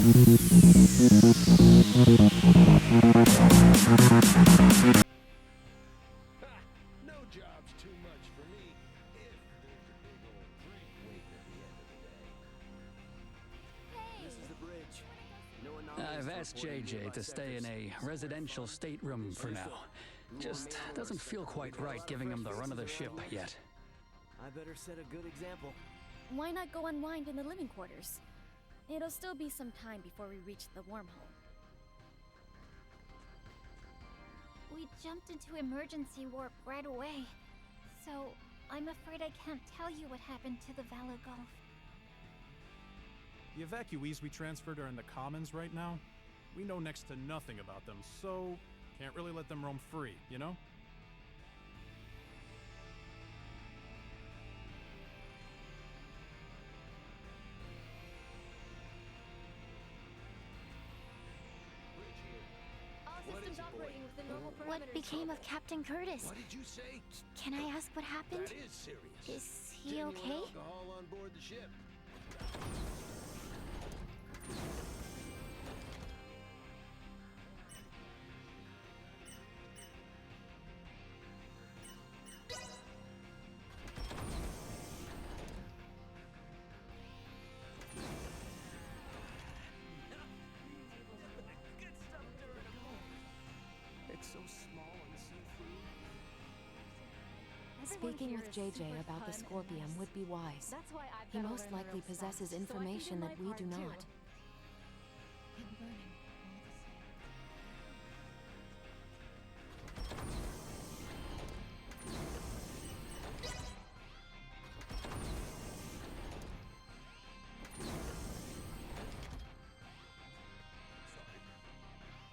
No job's too much for me if there's a big old drink waiting at the end of the day. This is the bridge. No I've asked JJ to stay in a residential stateroom for now. Just doesn't feel quite right giving him the run of the ship yet. I better set a good example. Why not go unwind in the living quarters? It'll still be some time before we reach the wormhole. We jumped into emergency warp right away. So, I'm afraid I can't tell you what happened to the Valor Gulf. The evacuees we transferred are in the Commons right now. We know next to nothing about them, so can't really let them roam free, you know? What became of Captain Curtis? What did you say? Can I ask what happened? That is serious. Is he Genuine okay? alcohol on board the ship. It's so small and see-through. Speaking with JJ about the Scorpion would be wise. He most likely possesses information that we do not. Sorry.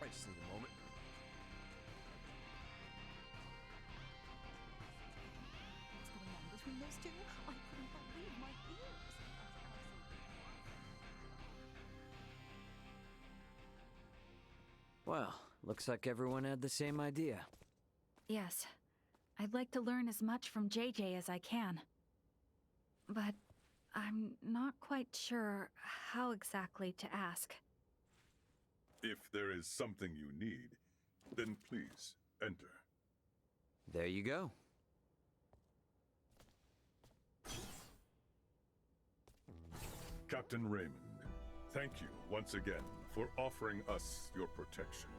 I just need a moment. What's going on between those two? I couldn't believe my ears. Well, looks like everyone had the same idea. Yes. I'd like to learn as much from JJ as I can. But I'm not quite sure how exactly to ask. If there is something you need, then please enter. There you go. Captain Raymond, thank you once again for offering us your protection.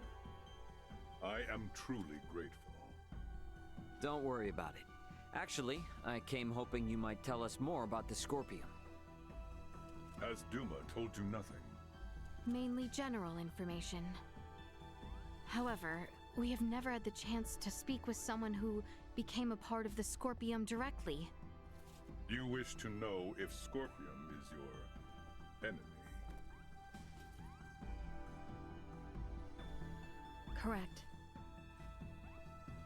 I am truly grateful. Don't worry about it. Actually, I came hoping you might tell us more about the Scorpion. Has Duma told you nothing? Mainly general information. However, we have never had the chance to speak with someone who became a part of the Scorpion directly. You wish to know if Scorpion is your enemy? Correct.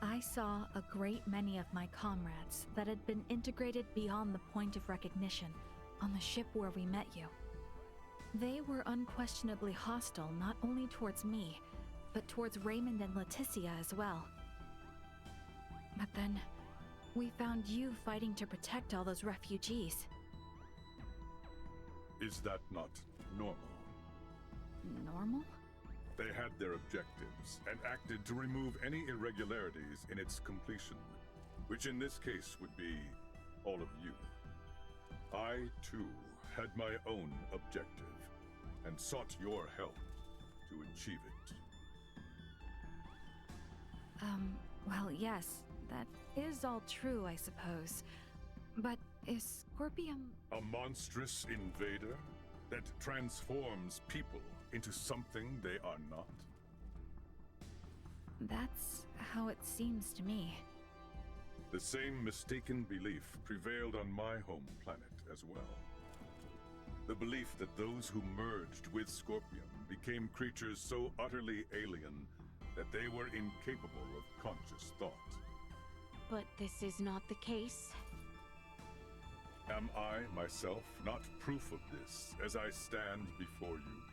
I saw a great many of my comrades that had been integrated beyond the point of recognition on the ship where we met you. They were unquestionably hostile not only towards me, but towards Raymond and Leticia as well. But then, we found you fighting to protect all those refugees. Is that not normal? Normal? They had their objectives and acted to remove any irregularities in its completion, which in this case would be all of you. I, too, had my own objective and sought your help to achieve it. Well, yes, that is all true, I suppose. But is Scorpion... A monstrous invader that transforms people into something they are not? That's how it seems to me. The same mistaken belief prevailed on my home planet as well. The belief that those who merged with Scorpion became creatures so utterly alien that they were incapable of conscious thought. But this is not the case. Am I, myself, not proof of this as I stand before you?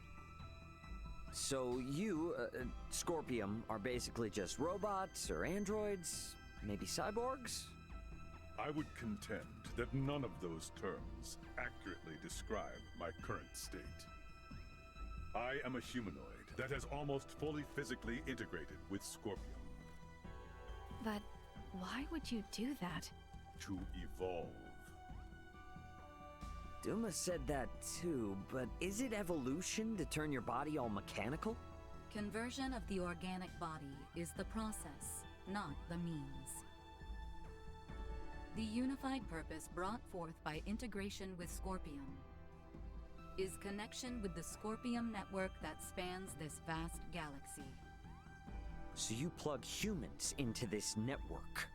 So you, Scorpion, are basically just robots or androids? Maybe cyborgs? I would contend that none of those terms accurately describe my current state. I am a humanoid that has almost fully physically integrated with Scorpion. But why would you do that? To evolve. Duma said that too, but is it evolution to turn your body all mechanical? Conversion of the organic body is the process, not the means. The unified purpose brought forth by integration with Scorpium is connection with the Scorpium network that spans this vast galaxy. So you plug humans into this network?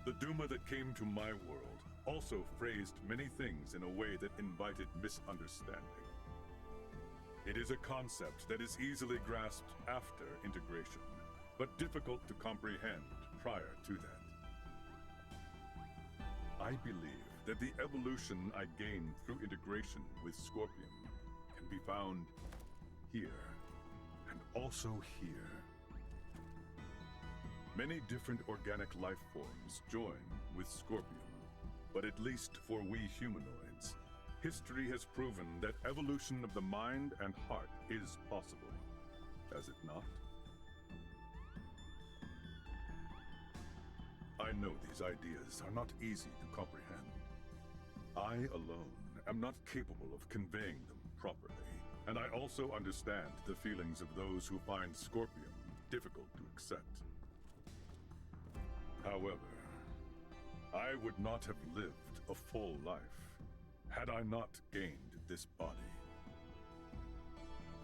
The Duma that came to my world also phrased many things in a way that invited misunderstanding. It is a concept that is easily grasped after integration, but difficult to comprehend prior to that. I believe that the evolution I gained through integration with Scorpion can be found here, and also here. Many different organic life forms join with Scorpion, but at least for we humanoids, history has proven that evolution of the mind and heart is possible, has it not? I know these ideas are not easy to comprehend. I alone am not capable of conveying them properly, and I also understand the feelings of those who find Scorpion difficult to accept. However, I would not have lived a full life had I not gained this body.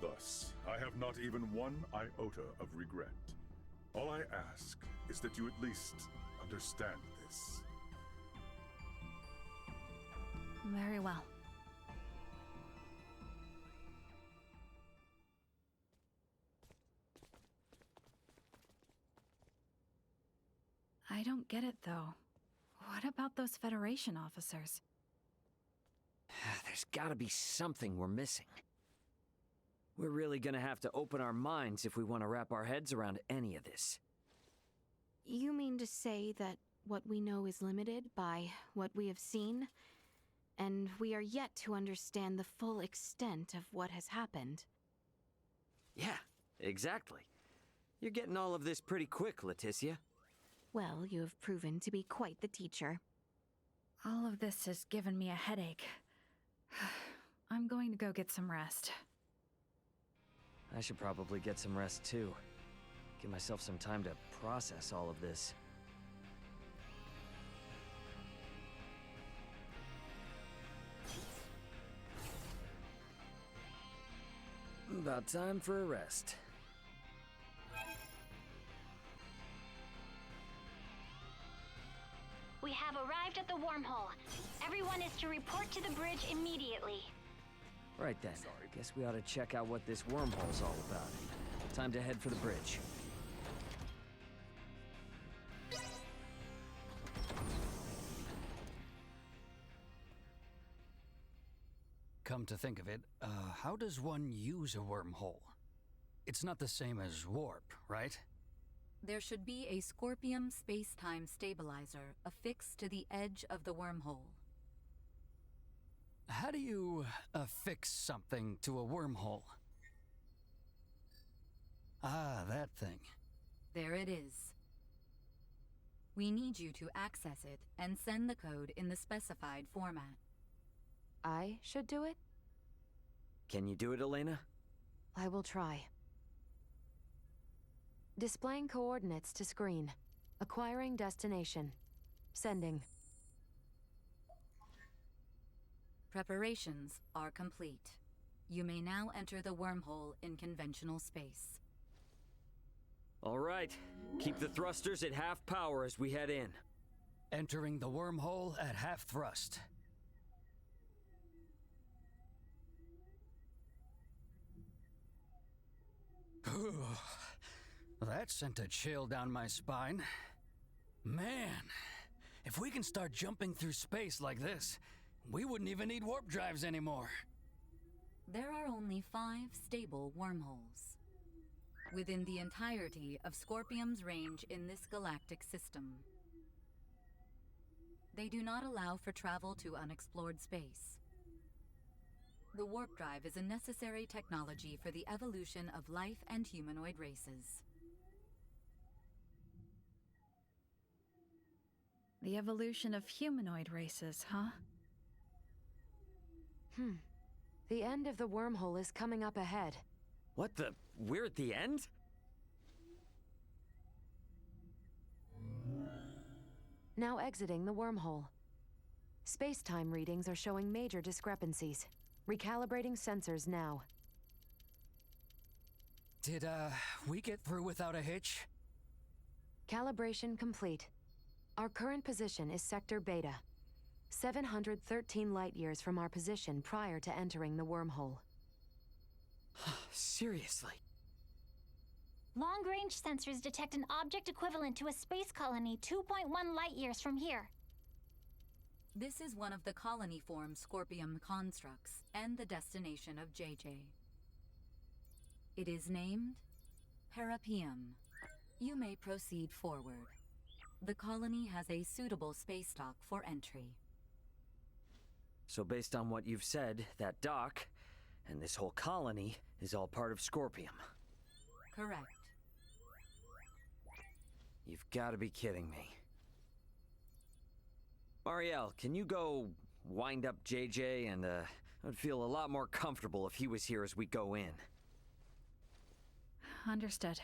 Thus, I have not even one iota of regret. All I ask is that you at least understand this. Very well. I don't get it, though. What about those Federation officers? There's gotta be something we're missing. We're really gonna have to open our minds if we want to wrap our heads around any of this. You mean to say that what we know is limited by what we have seen, and we are yet to understand the full extent of what has happened? Yeah, exactly. You're getting all of this pretty quick, Leticia. Well, you have proven to be quite the teacher. All of this has given me a headache. I'm going to go get some rest. I should probably get some rest too. Give myself some time to process all of this. About time for a rest. We have arrived at the wormhole. Everyone is to report to the bridge immediately. Right then. Guess we ought to check out what this wormhole's all about. Time to head for the bridge. Come to think of it, how does one use a wormhole? It's not the same as warp, right? There should be a Scorpium space-time stabilizer affixed to the edge of the wormhole. How do you affix something to a wormhole? Ah, that thing. There it is. We need you to access it and send the code in the specified format. I should do it? Can you do it, Elena? I will try. Displaying coordinates to screen. Acquiring destination. Sending. Preparations are complete. You may now enter the wormhole in conventional space. All right. Keep the thrusters at half power as we head in. Entering the wormhole at half thrust. That sent a chill down my spine. Man, if we can start jumping through space like this, we wouldn't even need warp drives anymore. There are only 5 stable wormholes within the entirety of Scorpium's range in this galactic system. They do not allow for travel to unexplored space. The warp drive is a necessary technology for the evolution of life and humanoid races. The evolution of humanoid races, huh? The end of the wormhole is coming up ahead. What the? We're at the end? Now exiting the wormhole. Space-time readings are showing major discrepancies. Recalibrating sensors now. Did, we get through without a hitch? Calibration complete. Our current position is Sector Beta. 713 light-years from our position prior to entering the wormhole. Seriously? Long-range sensors detect an object equivalent to a space colony 2.1 light-years from here. This is one of the colony-form Scorpium constructs and the destination of JJ. It is named Parapium. You may proceed forward. The colony has a suitable space dock for entry. So based on what you've said, that dock and this whole colony is all part of Scorpium. Correct. You've got to be kidding me. Marielle, can you go wind up JJ and, I'd feel a lot more comfortable if he was here as we go in. Understood.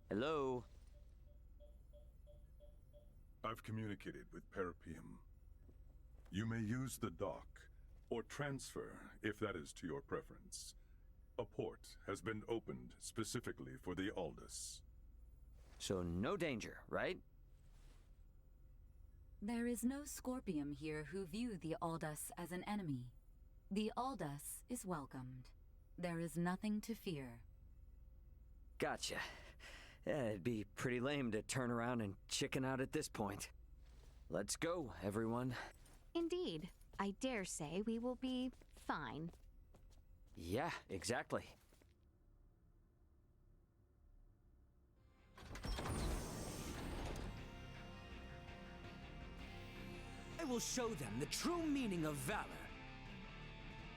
Hello? I've communicated with Parapium. You may use the dock, or transfer, if that is to your preference. A port has been opened specifically for the Aldous. So no danger, right? There is no Scorpium here who view the Aldous as an enemy. The Aldous is welcomed. There is nothing to fear. Gotcha. Yeah, it'd be pretty lame to turn around and chicken out at this point. Let's go, everyone. Indeed. I dare say we will be fine. Yeah, exactly. I will show them the true meaning of valor.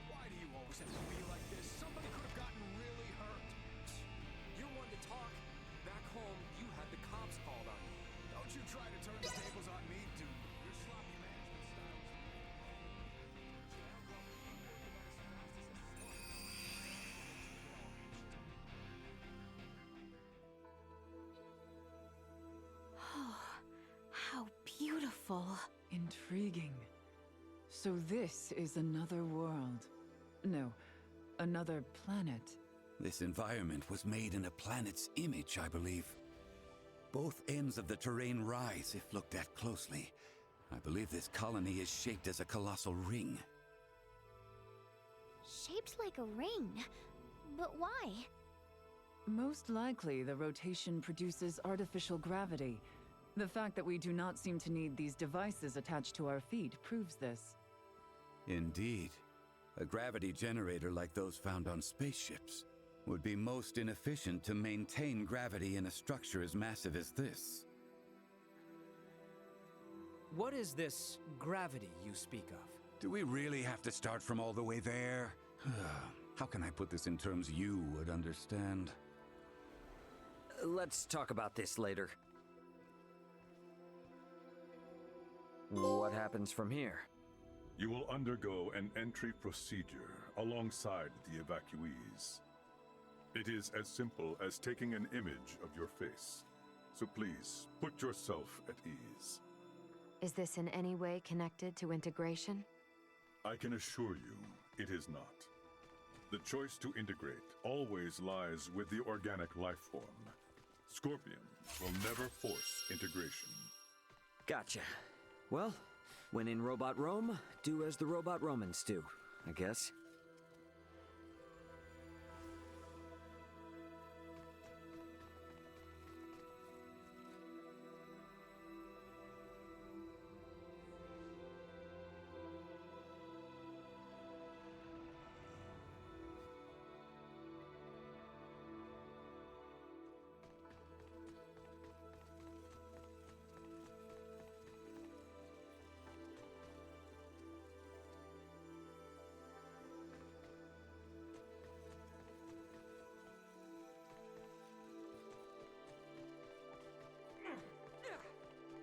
Why do you always have to be like this? Somebody could have gotten really hurt. You're one to talk. Back home, you had the cops called on you. Don't you try to turn the tables on me, dude. Your sloppy management style Oh, how beautiful. Intriguing. So this is another world. No, another planet. This environment was made in a planet's image, I believe. Both ends of the terrain rise if looked at closely. I believe this colony is shaped as a colossal ring. Shaped like a ring? But why? Most likely, the rotation produces artificial gravity. The fact that we do not seem to need these devices attached to our feet proves this. Indeed. A gravity generator like those found on spaceships would be most inefficient to maintain gravity in a structure as massive as this. What is this gravity you speak of? Do we really have to start from all the way there? How can I put this in terms you would understand? Let's talk about this later. What happens from here? You will undergo an entry procedure alongside the evacuees. It is as simple as taking an image of your face. So please, put yourself at ease. Is this in any way connected to integration? I can assure you, it is not. The choice to integrate always lies with the organic life form. Scorpion will never force integration. Gotcha. Well, when in Robot Rome, do as the Robot Romans do, I guess.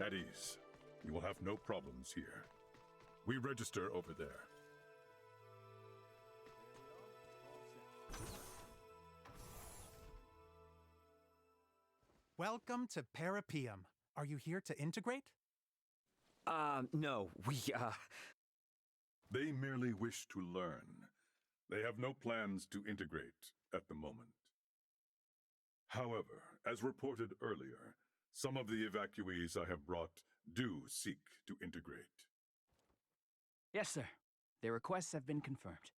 At ease. You will have no problems here. We register over there. Welcome to Parapium. Are you here to integrate? No, They merely wish to learn. They have no plans to integrate at the moment. However, as reported earlier, some of the evacuees I have brought do seek to integrate. Yes, sir. Their requests have been confirmed.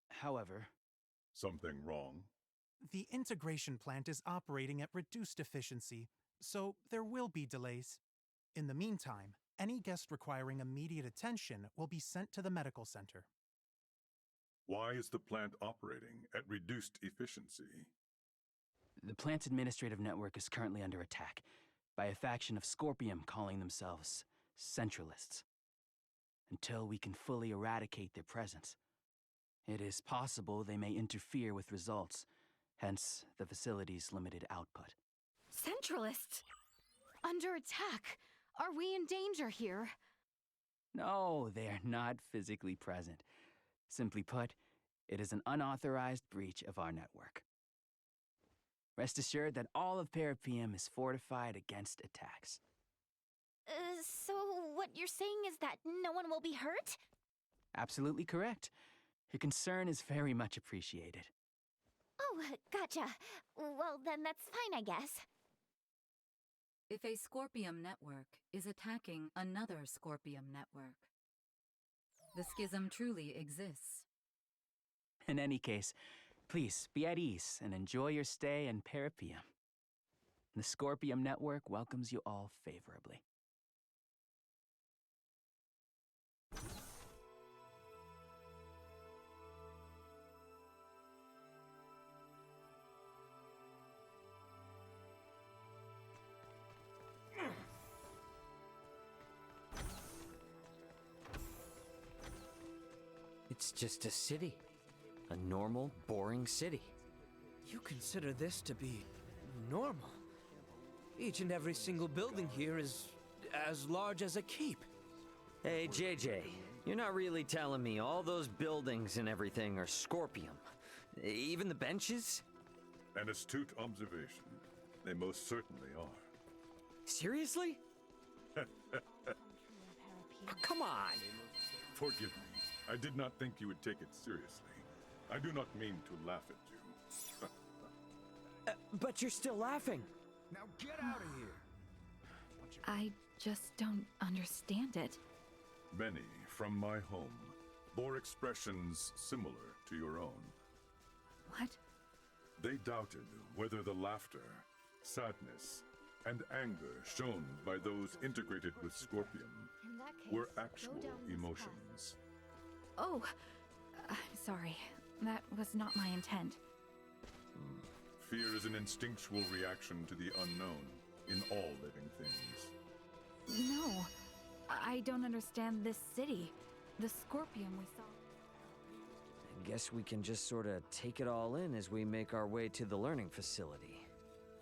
However... Something wrong? The integration plant is operating at reduced efficiency, so there will be delays. In the meantime, any guest requiring immediate attention will be sent to the medical center. Why is the plant operating at reduced efficiency? The plant's administrative network is currently under attack by a faction of Scorpium calling themselves Centralists. Until we can fully eradicate their presence, it is possible they may interfere with results, hence the facility's limited output. Centralists? Under attack? Are we in danger here? No, they are not physically present. Simply put, it is an unauthorized breach of our network. Rest assured that all of Parapium is fortified against attacks. So what you're saying is that no one will be hurt? Absolutely correct. Your concern is very much appreciated. Oh, gotcha. Well, then that's fine, I guess. If a Scorpium network is attacking another Scorpium network, the schism truly exists. In any case, please be at ease and enjoy your stay in Parapium. The Scorpium network welcomes you all favorably. It's just a city. A normal, boring city. You consider this to be normal? Each and every single building here is as large as a keep. Hey, JJ, you're not really telling me all those buildings and everything are Scorpium? Even the benches? An astute observation. They most certainly are. Seriously? Oh, come on! Forgive me. I did not think you would take it seriously. I do not mean to laugh at you. But you're still laughing. Now get out of here! I just don't understand it. Many from my home bore expressions similar to your own. What? They doubted whether the laughter, sadness, and anger shown by those integrated with Scorpium were actual emotions. Oh, sorry. That was not my intent. Fear is an instinctual reaction to the unknown in all living things. No, I don't understand this city. The Scorpium we saw. I guess we can just sort of take it all in as we make our way to the learning facility.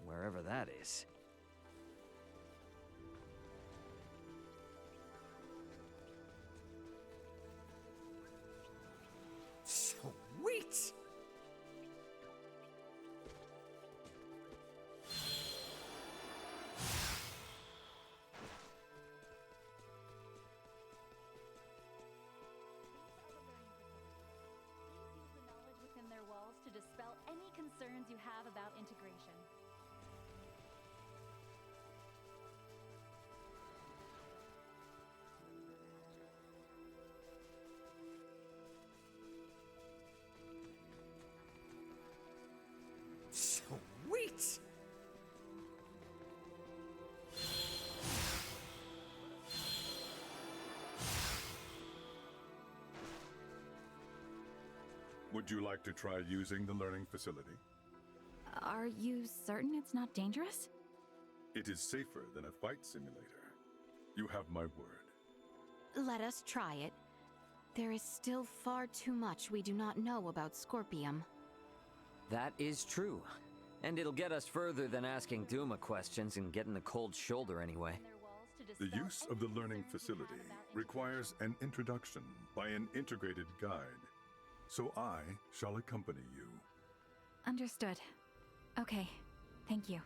Wherever that is. Sweet! Within their walls to dispel any concerns you have about integration. Sweet! Would you like to try using the learning facility? Are you certain it's not dangerous? It is safer than a fight simulator. You have my word. Let us try it. There is still far too much we do not know about Scorpium. That is true. And it'll get us further than asking Duma questions and getting the cold shoulder anyway. The use of the learning facility requires an introduction by an integrated guide. So I shall accompany you. Understood. Okay, thank you.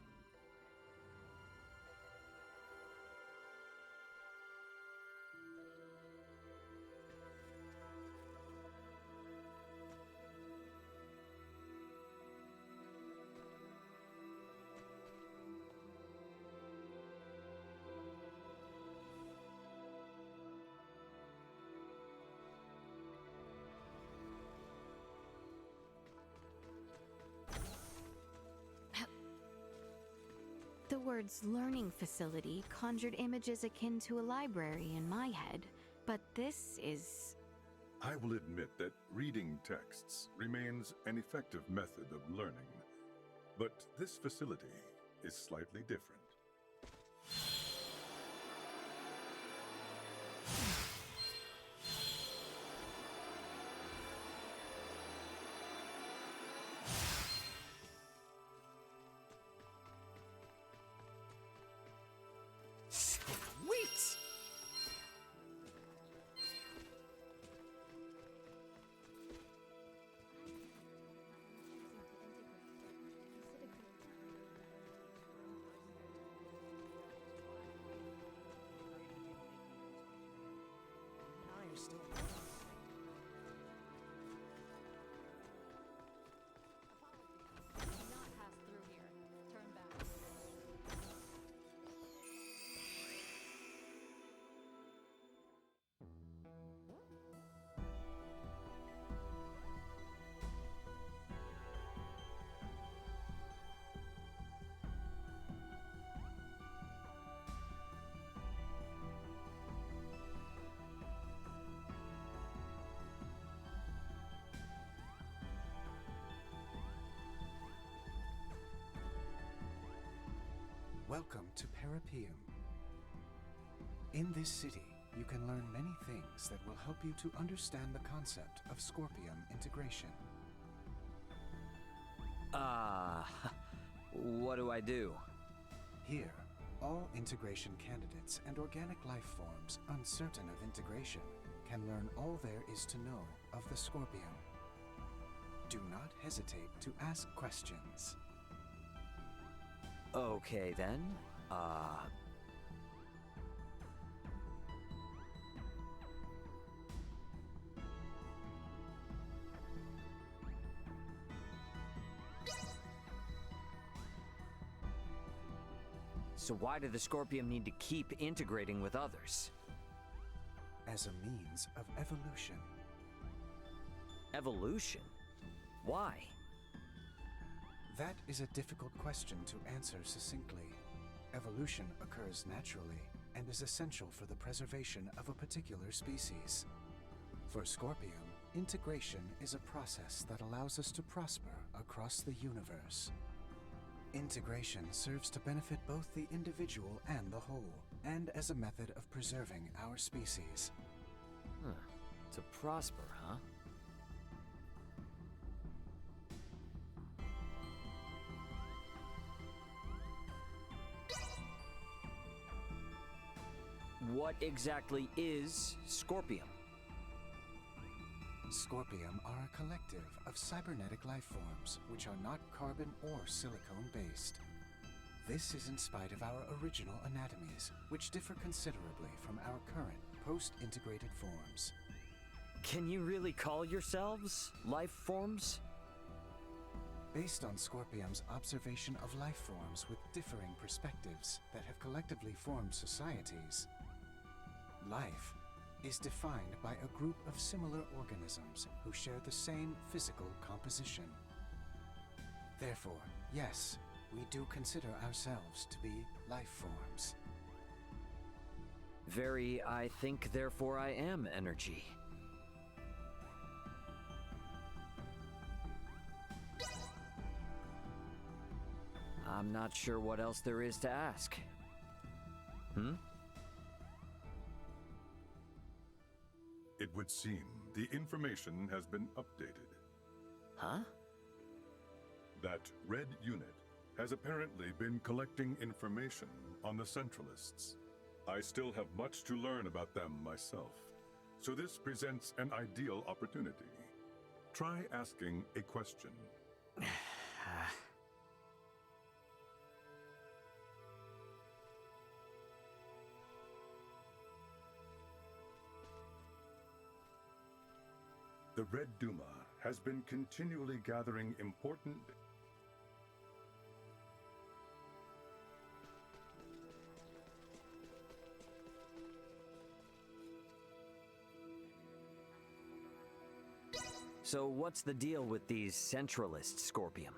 The words learning facility conjured images akin to a library in my head, but this is... I will admit that reading texts remains an effective method of learning, but this facility is slightly different. Sweet! Welcome to Parapeum. In this city, you can learn many things that will help you to understand the concept of Scorpium integration. What do I do? Here, all integration candidates and organic life forms uncertain of integration can learn all there is to know of the Scorpium. Do not hesitate to ask questions. Okay then, So why do the Scorpium need to keep integrating with others? As a means of evolution. Evolution? Why? That is a difficult question to answer succinctly. Evolution occurs naturally and is essential for the preservation of a particular species. For Scorpium, integration is a process that allows us to prosper across the universe. Integration serves to benefit both the individual and the whole, and as a method of preserving our species. To prosper, huh? What exactly is Scorpium? Scorpium are a collective of cybernetic life forms which are not carbon or silicone-based. This is in spite of our original anatomies, which differ considerably from our current post-integrated forms. Can you really call yourselves life forms? Based on Scorpium's observation of life forms with differing perspectives that have collectively formed societies, life is defined by a group of similar organisms who share the same physical composition. Therefore, yes, we do consider ourselves to be life forms. Very I think, therefore I am energy. I'm not sure what else there is to ask. It would seem the information has been updated. Huh? That red unit has apparently been collecting information on the Centralists. I still have much to learn about them myself, so this presents an ideal opportunity. Try asking a question. The Red Duma has been continually gathering important... So what's the deal with these Centralists, Scorpium?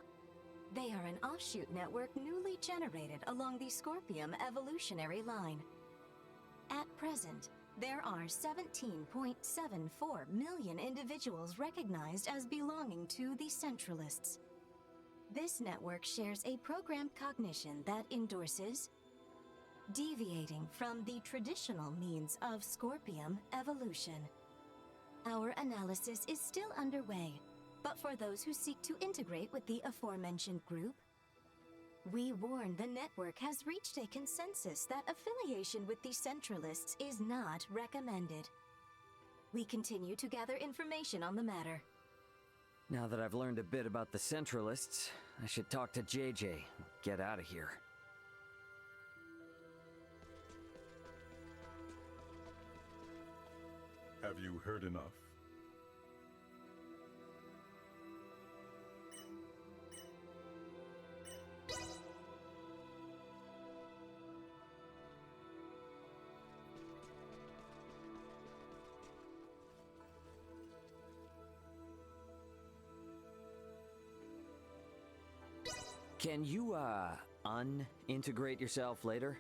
They are an offshoot network newly generated along the Scorpium evolutionary line. At present, there are 17.74 million individuals recognized as belonging to the Centralists. This network shares a programmed cognition that endorses deviating from the traditional means of Scorpium evolution. Our analysis is still underway, but for those who seek to integrate with the aforementioned group, we warn the network has reached a consensus that affiliation with the Centralists is not recommended. We continue to gather information on the matter. Now that I've learned a bit about the Centralists, I should talk to JJ. Get out of here. Have you heard enough? Can you, unintegrate yourself later?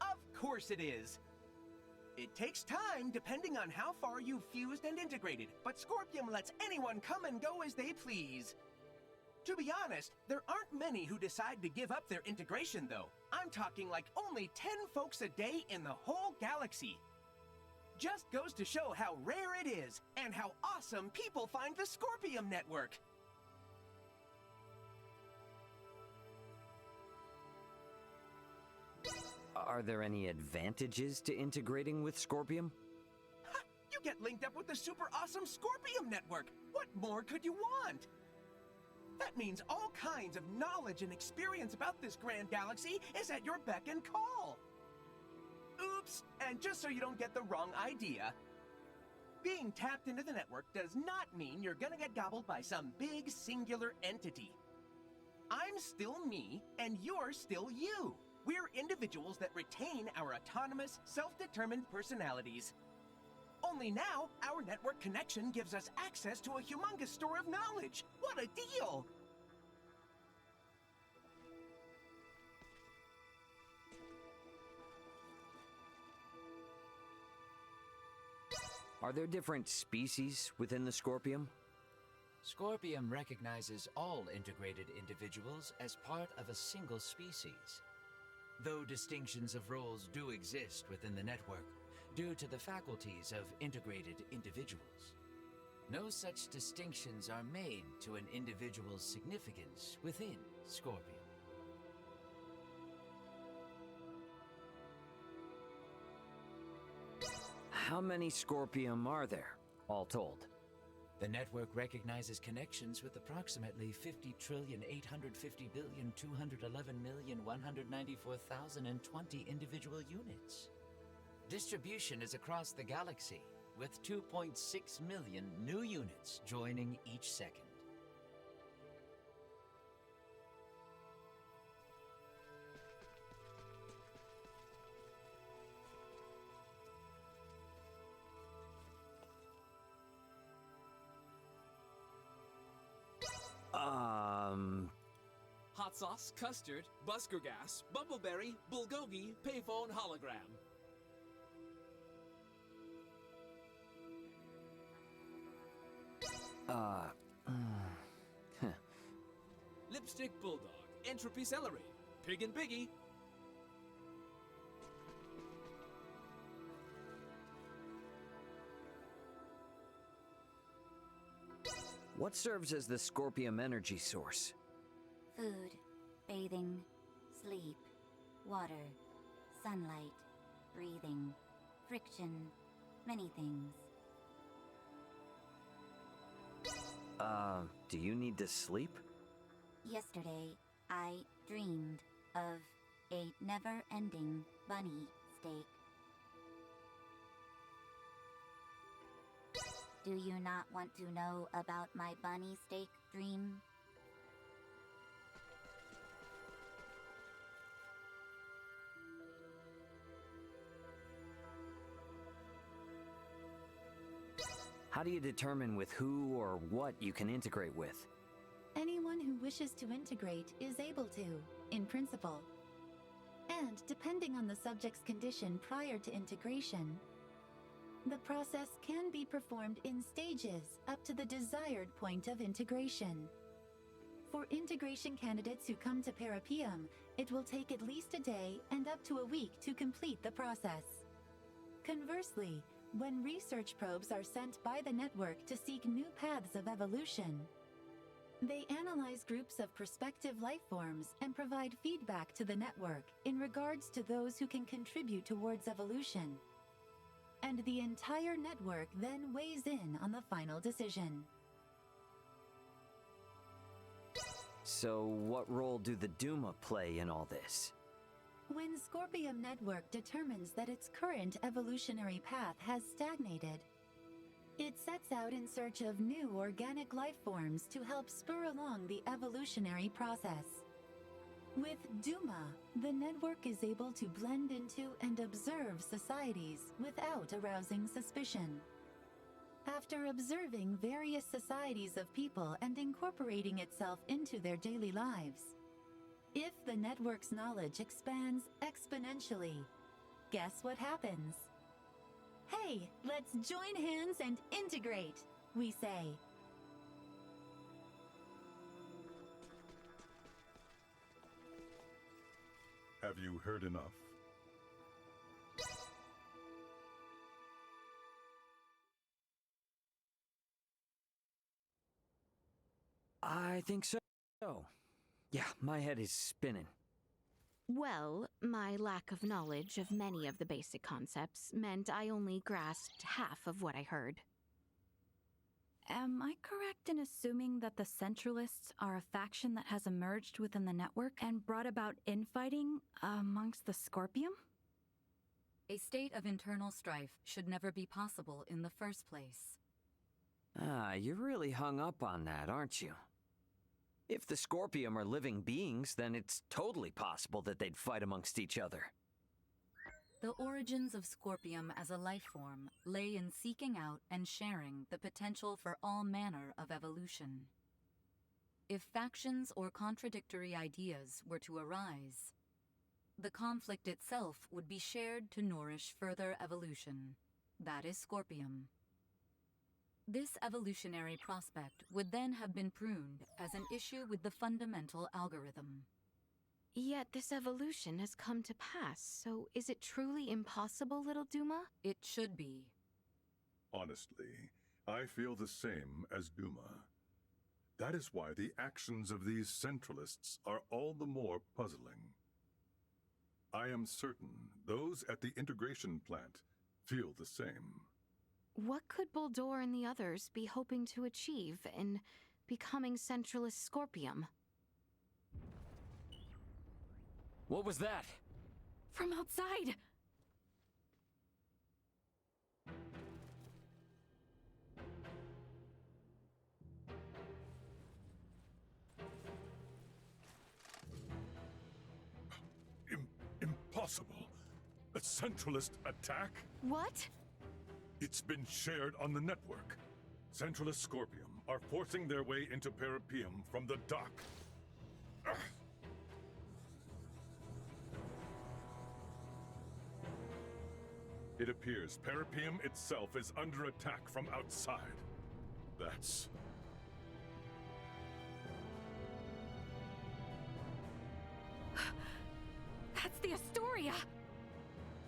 Of course it is. It takes time depending on how far you've fused and integrated, but Scorpium lets anyone come and go as they please. To be honest, there aren't many who decide to give up their integration, though. I'm talking like only 10 folks a day in the whole galaxy. Just goes to show how rare it is, and how awesome people find the Scorpium network. Are there any advantages to integrating with Scorpium? Ha! You get linked up with the super awesome Scorpium network! What more could you want? That means all kinds of knowledge and experience about this grand galaxy is at your beck and call. Oops, and just so you don't get the wrong idea, being tapped into the network does not mean you're gonna get gobbled by some big singular entity. I'm still me, and you're still you. We're individuals that retain our autonomous, self-determined personalities. Only now, our network connection gives us access to a humongous store of knowledge. What a deal! Are there different species within the Scorpium? Scorpium recognizes all integrated individuals as part of a single species. Though distinctions of roles do exist within the network, due to the faculties of integrated individuals, no such distinctions are made to an individual's significance within Scorpium. How many Scorpium are there, all told? The network recognizes connections with approximately 50,850,211,194,020 individual units. Distribution is across the galaxy, with 2.6 million new units joining each second. Hot sauce, custard, busker gas, bumbleberry, bulgogi, payphone, hologram. Lipstick bulldog, entropy celery, pig and piggy. What serves as the Scorpium energy source? Food. Bathing, sleep, water, sunlight, breathing, friction, many things. Do you need to sleep? Yesterday, I dreamed of a never-ending bunny steak. Do you not want to know about my bunny steak dream? How do you determine with who or what you can integrate with? Anyone who wishes to integrate is able to, in principle. And depending on the subject's condition prior to integration, the process can be performed in stages up to the desired point of integration. For integration candidates who come to Parapium, it will take at least a day and up to a week to complete the process. Conversely, when research probes are sent by the network to seek new paths of evolution, they analyze groups of prospective life forms and provide feedback to the network in regards to those who can contribute towards evolution. And the entire network then weighs in on the final decision. So what role do the Duma play in all this? When Scorpium Network determines that its current evolutionary path has stagnated, it sets out in search of new organic life forms to help spur along the evolutionary process. With Duma, the network is able to blend into and observe societies without arousing suspicion. After observing various societies of people and incorporating itself into their daily lives, if the network's knowledge expands exponentially, guess what happens? Hey, let's join hands and integrate, we say. Have you heard enough? I think so. Yeah, my head is spinning. Well, my lack of knowledge of many of the basic concepts meant I only grasped half of what I heard. Am I correct in assuming that the Centralists are a faction that has emerged within the network and brought about infighting amongst the Scorpium? A state of internal strife should never be possible in the first place. You're really hung up on that, aren't you? If the Scorpium are living beings, then it's totally possible that they'd fight amongst each other. The origins of Scorpium as a life form lay in seeking out and sharing the potential for all manner of evolution. If factions or contradictory ideas were to arise, the conflict itself would be shared to nourish further evolution. That is Scorpium. This evolutionary prospect would then have been pruned as an issue with the fundamental algorithm. Yet this evolution has come to pass, so is it truly impossible, little Duma? It should be. Honestly, I feel the same as Duma. That is why the actions of these Centralists are all the more puzzling. I am certain those at the integration plant feel the same. What could Bulldor and the others be hoping to achieve in becoming Centralist Scorpium? What was that? From outside! Impossible! A Centralist attack? What? It's been shared on the network. Centralist Scorpium are forcing their way into Parapium from the dock. Ugh. It appears Parapium itself is under attack from outside. That's the Astoria!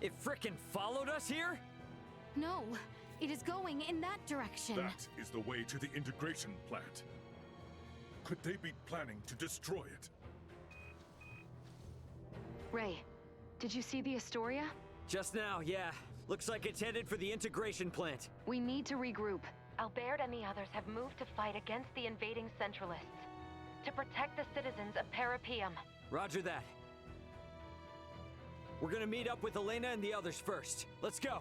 It frickin' followed us here? No, it is going in that direction. That is the way to the integration plant. Could they be planning to destroy it? Ray, did you see the Astoria? Just now, yeah. Looks like it's headed for the integration plant. We need to regroup. Albert and the others have moved to fight against the invading Centralists. To protect the citizens of Parapium. Roger that. We're gonna meet up with Elena and the others first. Let's go!